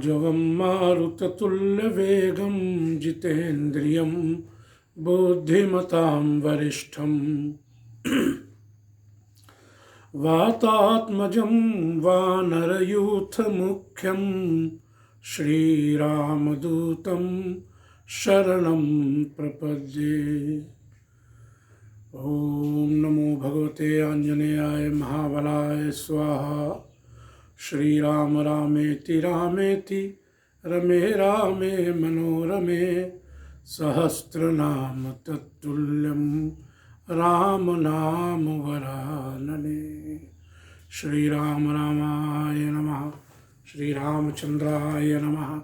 ऊर्जवं मारुततुल्यवेगं जितेन्द्रियं बुद्धिमतां वरिष्ठं वातात्मजं वानरयूथमुख्यं श्रीरामदूतं शरणं प्रपद्ये। ओम नमो भगवते आंजनेयाय महाबलाय स्वाहा। श्रीराम रामेति रामेति रमे रामे मनोरमे सहस्रनाम तत्तुल्यं राम नाम वरानने। श्रीराम रामाय नमः, श्रीरामचंद्राय नमः,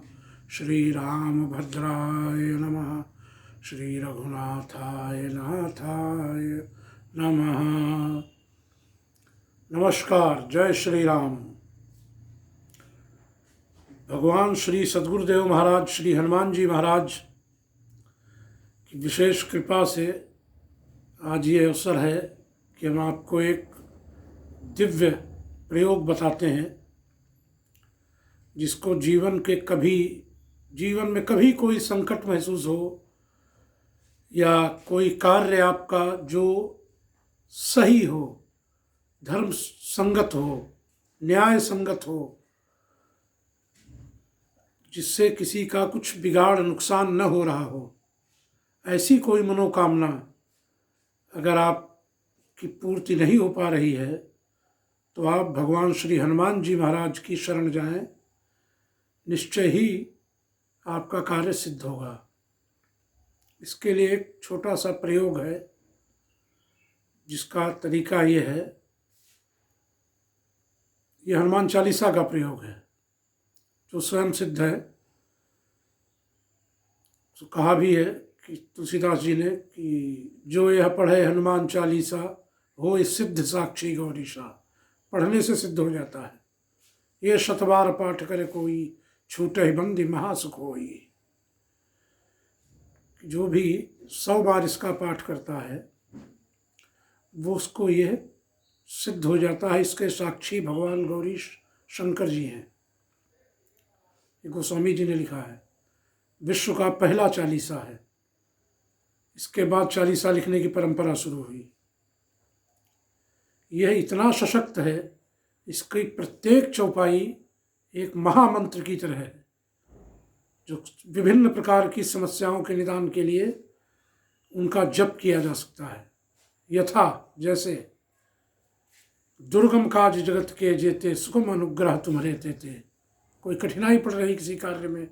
श्रीरामभद्राय नमः, श्री रघुनाथाय नाथाय नमः। नमस्कार, जय श्री राम। भगवान श्री सद्गुरुदेव महाराज श्री हनुमान जी महाराज की विशेष कृपा से आज ये अवसर है कि हम आपको एक दिव्य प्रयोग बताते हैं जिसको जीवन में कभी कोई संकट महसूस हो या कोई कार्य आपका जो सही हो, धर्म संगत हो, न्याय संगत हो, जिससे किसी का कुछ बिगाड़ नुकसान न हो रहा हो, ऐसी कोई मनोकामना अगर आपकी पूर्ति नहीं हो पा रही है तो आप भगवान श्री हनुमान जी महाराज की शरण जाएं, निश्चय ही आपका कार्य सिद्ध होगा। इसके लिए एक छोटा सा प्रयोग है जिसका तरीका ये है, यह हनुमान चालीसा का प्रयोग है जो स्वयं सिद्ध है। तो कहा भी है कि तुलसीदास जी ने कि जो यह पढ़े हनुमान चालीसा हो इस सिद्ध साक्षी गौरीशा। पढ़ने से सिद्ध हो जाता है। ये शतबार पाठ करे कोई, छूटे बंदी महासुख होई। जो भी 100 बार इसका पाठ करता है वो उसको यह सिद्ध हो जाता है। इसके साक्षी भगवान गौरी शंकर जी हैं। ये गोस्वामी जी ने लिखा है। विश्व का पहला चालीसा है। इसके बाद चालीसा लिखने की परंपरा शुरू हुई। यह इतना सशक्त है, इसकी प्रत्येक चौपाई एक महामंत्र की तरह है जो विभिन्न प्रकार की समस्याओं के निदान के लिए उनका जप किया जा सकता है। यथा जैसे दुर्गम काज जगत के जेते, सुगम अनुग्रह तुम्हारे तेते। कोई कठिनाई पड़ रही किसी कार्य में,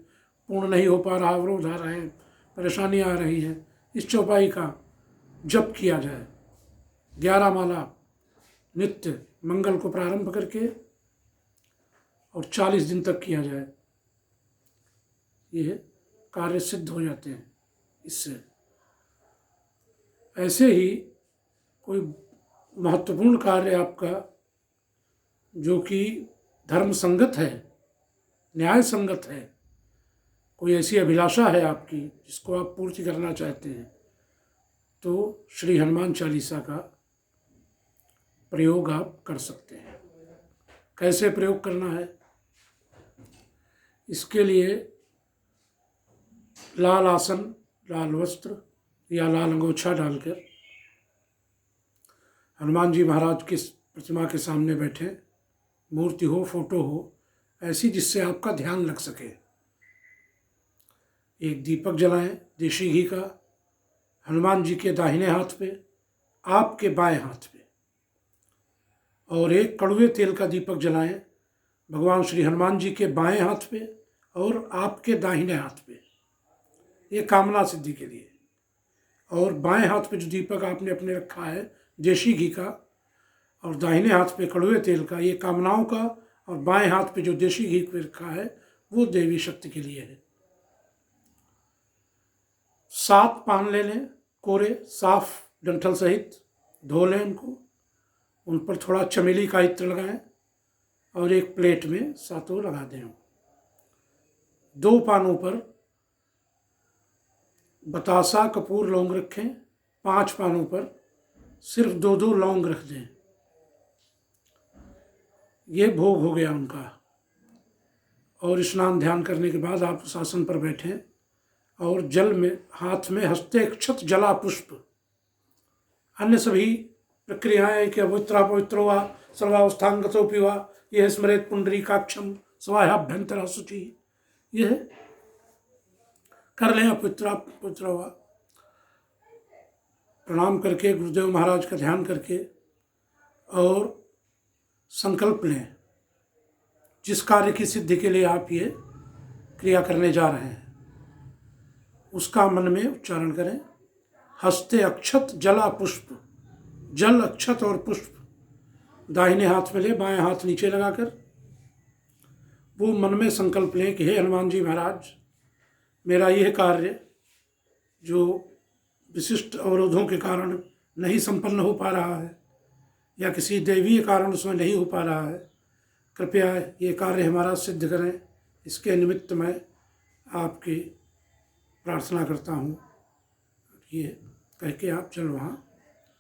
पूर्ण नहीं हो पा रहा, अवरोध आ रहे हैं, परेशानियाँ आ रही हैं, इस चौपाई का जप किया जाए। 11 माला नित्य मंगल को प्रारंभ करके और 40 दिन तक किया जाए। यह कार्य सिद्ध हो जाते हैं इससे। ऐसे ही कोई महत्वपूर्ण कार्य आपका जो कि धर्म संगत है, न्याय संगत है, कोई ऐसी अभिलाषा है आपकी जिसको आप पूर्ति करना चाहते हैं, तो श्री हनुमान चालीसा का प्रयोग आप कर सकते हैं। कैसे प्रयोग करना है? इसके लिए लाल आसन, लाल वस्त्र या लाल अंगोछा डालकर हनुमान जी महाराज की प्रतिमा के सामने बैठे, मूर्ति हो, फोटो हो, ऐसी जिससे आपका ध्यान लग सके। एक दीपक जलाएं देशी घी का, हनुमान जी के दाहिने हाथ पे, आपके बाएं हाथ पे, और एक कड़वे तेल का दीपक जलाएं भगवान श्री हनुमान जी के बाएं हाथ पे और आपके दाहिने हाथ पे, ये कामना सिद्धि के लिए। और बाएं हाथ पे जो दीपक आपने अपने रखा है देशी घी का, और दाहिने हाथ पे कड़वे तेल का, ये कामनाओं का, और बाएं हाथ पे जो देशी घी पे रखा है वो देवी शक्ति के लिए है। 7 पान ले लें, कोरे, साफ डंठल सहित धो लें उनको, उन पर थोड़ा चमेली का इत्र लगाएं और एक प्लेट में सातों लगा दें। 2 पानों पर बतासा, कपूर, लौंग रखें। 5 पानों पर सिर्फ 2-2 लौंग रख दें। ये भोग हो गया उनका। और स्नान ध्यान करने के बाद आप उस आसन पर बैठें और जल में हाथ में हस्ते क्षत जला पुष्प, अन्य सभी प्रक्रियाएं कि पवित्रो वा सर्वावस्थांगतोऽपि वा यह स्मरेत पुंडरीकाक्षम स्वाहाभ्यंतरा शुचि, यह कर लें। पवित्र हुआ प्रणाम करके गुरुदेव महाराज का ध्यान करके और संकल्प लें जिस कार्य की सिद्धि के लिए आप ये क्रिया करने जा रहे हैं उसका मन में उच्चारण करें। हस्ते अक्षत जला पुष्प, जल अक्षत और पुष्प दाहिने हाथ में ले, बाएं हाथ नीचे लगाकर वो मन में संकल्प लें कि हे हनुमान जी महाराज, मेरा यह कार्य जो विशिष्ट अवरोधों के कारण नहीं संपन्न हो पा रहा है या किसी दैवीय कारण उसमें नहीं हो पा रहा है, कृपया ये कार्य हमारा सिद्ध करें। इसके निमित्त मैं आपकी प्रार्थना करता हूँ। ये कह के आप चल वहाँ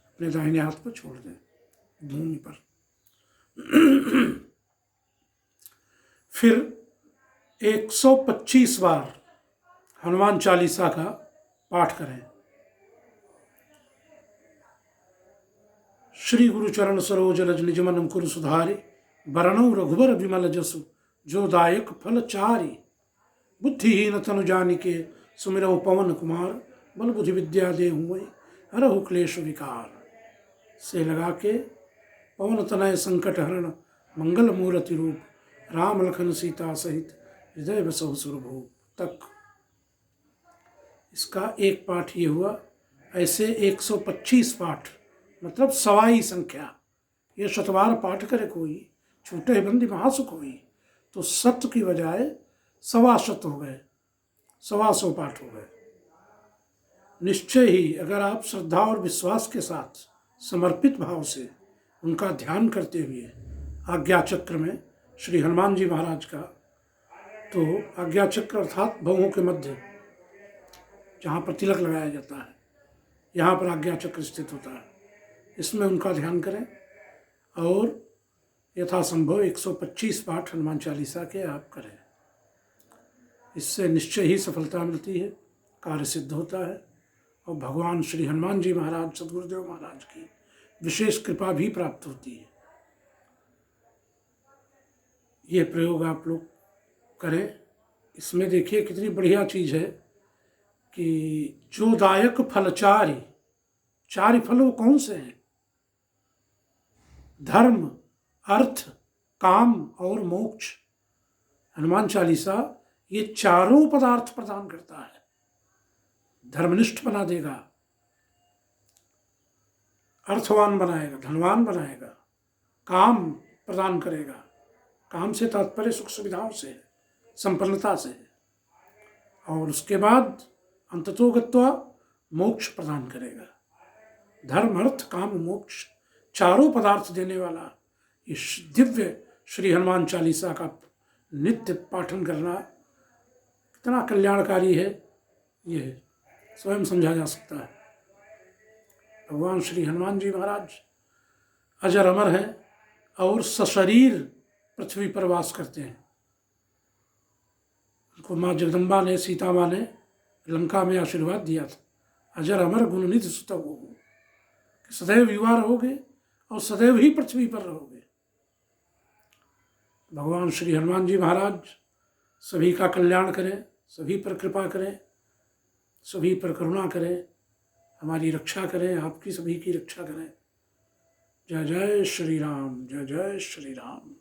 अपने दाहिने हाथ को छोड़ दें भूमि पर। फिर 125 बार हनुमान चालीसा का पाठ करें। श्री गुरु चरण सरोज रज निज मन कुरु सुधारि, बरनौ रघुबर विमल जसु जो दायक फल चारि। बुद्धिहीन तनु जानिके सुमिरौ पवन कुमार, बल बुद्धि विद्या देहु मोहि हरहु क्लेश विकार। से लगा के पवन तनय संकट हरण मंगल मूर्ति रूप, राम लखन सीता सहित हृदय बसहु सुरभूप तक। इसका एक पाठ ये हुआ। ऐसे 125 पाठ मतलब सवाई संख्या। ये शतवार पाठ करे कोई, छूटे बंदी महासुख हुई, तो सत की बजाय 125 हो गए, 125 पाठ हो गए। निश्चय ही अगर आप श्रद्धा और विश्वास के साथ समर्पित भाव से उनका ध्यान करते हुए आज्ञा चक्र में श्री हनुमान जी महाराज का, तो आज्ञा चक्र अर्थात भवों के मध्य जहाँ पर तिलक लगाया जाता है, यहाँ पर आज्ञा चक्र स्थित होता है, इसमें उनका ध्यान करें और यथासंभव 125 पाठ हनुमान चालीसा के आप करें। इससे निश्चय ही सफलता मिलती है, कार्य सिद्ध होता है और भगवान श्री हनुमान जी महाराज सद्गुरुदेव महाराज की विशेष कृपा भी प्राप्त होती है। ये प्रयोग आप लोग करें। इसमें देखिए कितनी बढ़िया चीज़ है कि जो दायक फल चारि, चारि फल वो कौन से हैं? धर्म, अर्थ, काम और मोक्ष। हनुमान चालीसा ये चारों पदार्थ प्रदान करता है। धर्मनिष्ठ बना देगा, अर्थवान बनाएगा, धनवान बनाएगा, काम प्रदान करेगा। काम से तात्पर्य सुख सुविधाओं से, संपन्नता से, और उसके बाद अंततोगत्वा मोक्ष प्रदान करेगा। धर्म, अर्थ, काम, मोक्ष चारों पदार्थ देने वाला इस दिव्य श्री हनुमान चालीसा का नित्य पाठन करना कितना कल्याणकारी है, ये स्वयं समझा जा सकता है। भगवान श्री हनुमान जी महाराज अजर अमर हैं और सशरीर पृथ्वी पर वास करते हैं। उनको माँ जगदम्बा ने, सीता माँ ने लंका में आशीर्वाद दिया था, अजर अमर गुणनिधि सुत हो, कि सदैव युवा रहोगे और सदैव ही पृथ्वी पर रहोगे। भगवान श्री हनुमान जी महाराज सभी का कल्याण करें, सभी पर कृपा करें, सभी पर करुणा करें, हमारी रक्षा करें, आपकी सभी की रक्षा करें। जय जय श्री राम, जय जय श्री राम।